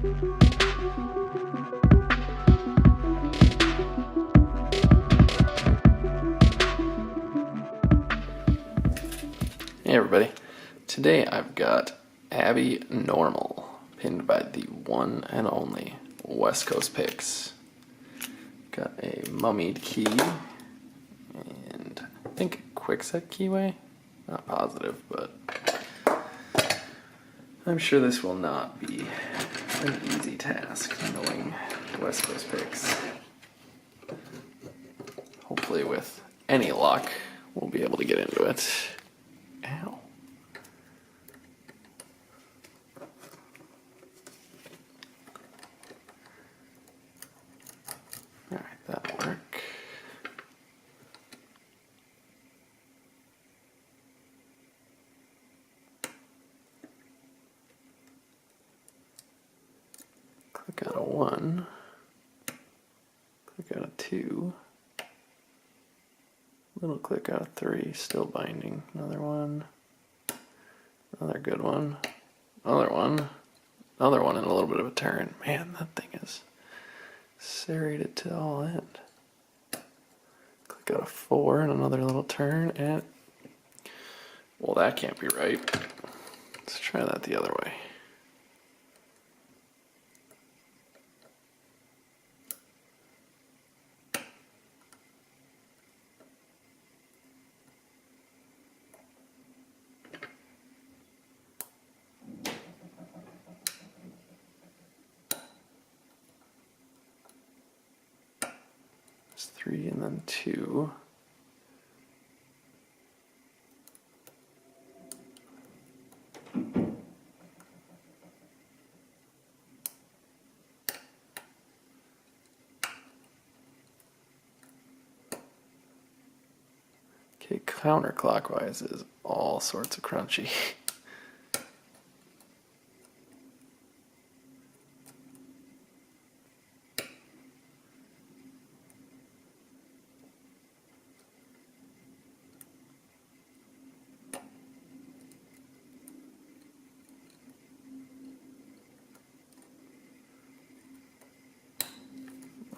Hey everybody, today I've got Abby Normal, pinned by the one and only West Coast Picks. Got a mummied key, and I think a quickset keyway? Not positive, but I'm sure this will not be an easy task, knowing West Coast Picks. Hopefully with any luck, we'll be able to get into it. Ow. Alright, that'll work. Click out a 1. Click out a 2. Little click out a 3, still binding. Another one. Another good one. Another one. Another one, and a little bit of a turn. Man, that thing is serrated to all end. Click out a 4 and another little turn, and well, that can't be right. Let's try that the other way. It's 3 and then 2. Okay, counterclockwise is all sorts of crunchy.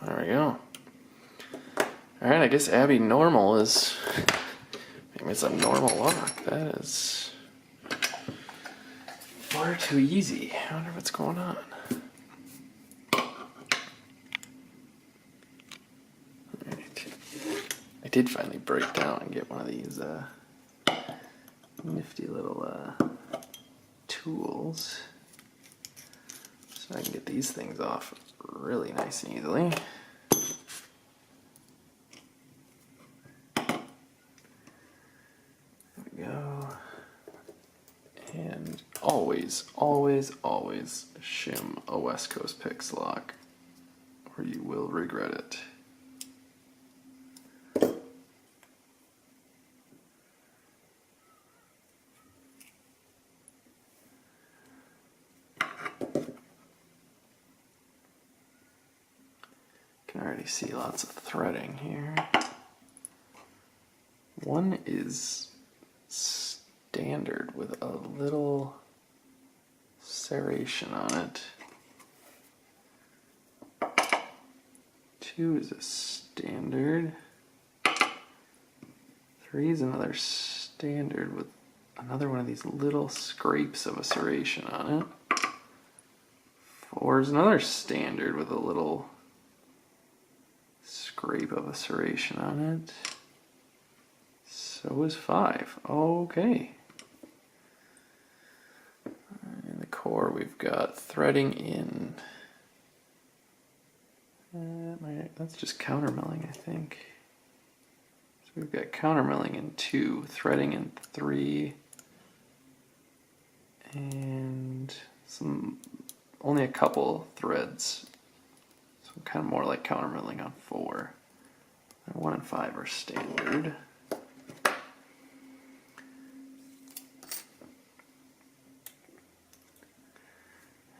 There we go. Alright, I guess Abby Normal is... maybe it's a normal lock. That is far too easy. I wonder what's going on. Alright. I did finally break down and get one of these nifty little tools. So I can get these things off really nice and easily. Go. And always, always, always shim a West Coast Picks lock, or you will regret it. Can already see lots of threading here. One is standard with a little serration on it. 2 is a standard. 3 is another standard with another one of these little scrapes of a serration on it. 4 is another standard with a little scrape of a serration on it. So is 5. Okay. In the core, we've got threading in. That's just countermilling, I think. So we've got countermilling in 2, threading in 3, and only a couple threads. So kind of more like countermilling on 4. And 1 and 5 are standard.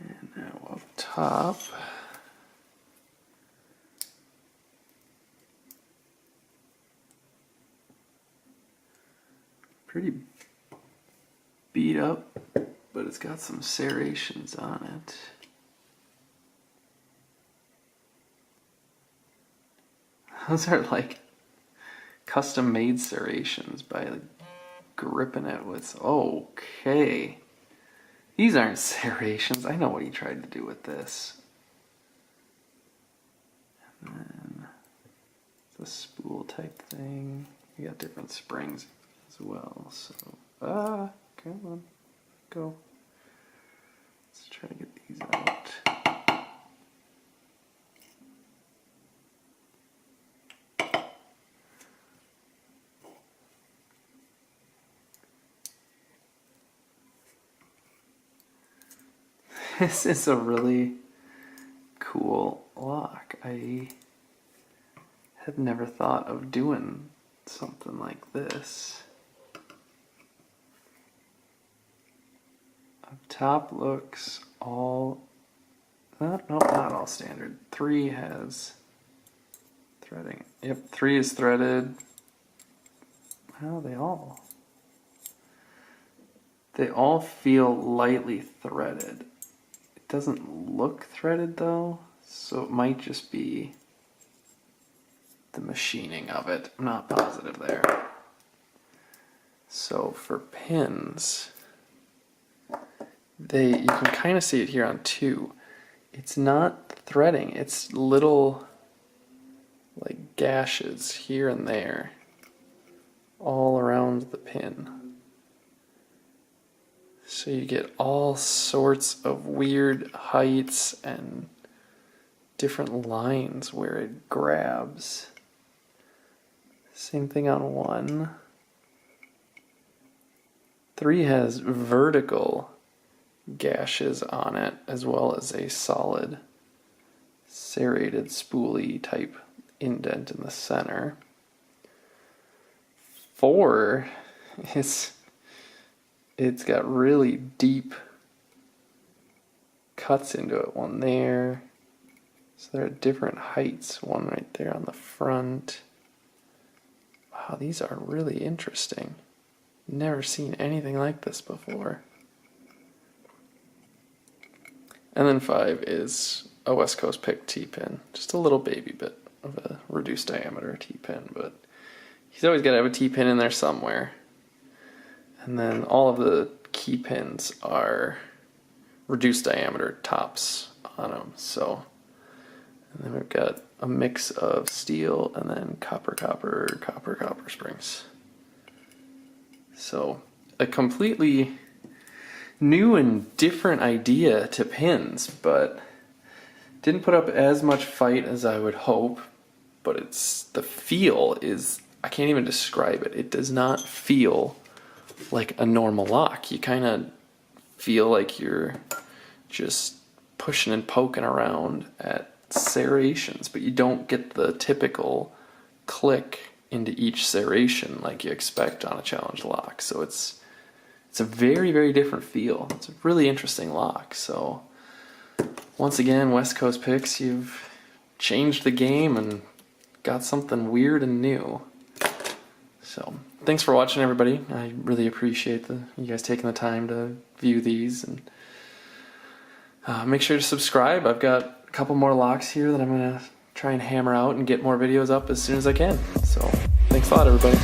And now up top, pretty beat up, but it's got some serrations on it. Those are like custom made serrations by like gripping it with, okay. These aren't serrations. I know what he tried to do with this. And then the spool type thing. You got different springs as well. So, come on, go. Let's try to get these out. This is a really cool lock. I had never thought of doing something like this. Up top looks all, no, not all standard. 3 has threading. Yep, 3 is threaded. How they all feel lightly threaded. It doesn't look threaded though, so it might just be the machining of it. I'm not positive there. So for pins, you can kind of see it here on 2. It's not threading, it's little like gashes here and there all around the pin. So you get all sorts of weird heights and different lines where it grabs. Same thing on 1. 3 has vertical gashes on it, as well as a solid serrated spoolie type indent in the center. 4 it's got really deep cuts into it. One there. So they're at different heights. One right there on the front. Wow, these are really interesting. Never seen anything like this before. And then 5 is a West Coast pick T-pin. Just a little baby bit of a reduced diameter T-pin, but he's always got to have a T-pin in there somewhere. And then all of the key pins are reduced diameter tops on them. So, and then we've got a mix of steel and then copper springs. So a completely new and different idea to pins, but didn't put up as much fight as I would hope. But the feel is, I can't even describe it. It does not feel like a normal lock. You kind of feel like you're just pushing and poking around at serrations, but you don't get the typical click into each serration like you expect on a challenge lock. So it's a very, very different feel. It's a really interesting lock. So once again, West Coast Picks, you've changed the game and got something weird and new. So thanks for watching, everybody. I really appreciate you guys taking the time to view these, and make sure to subscribe. I've got a couple more locks here that I'm gonna try and hammer out and get more videos up as soon as I can. So thanks a lot, everybody.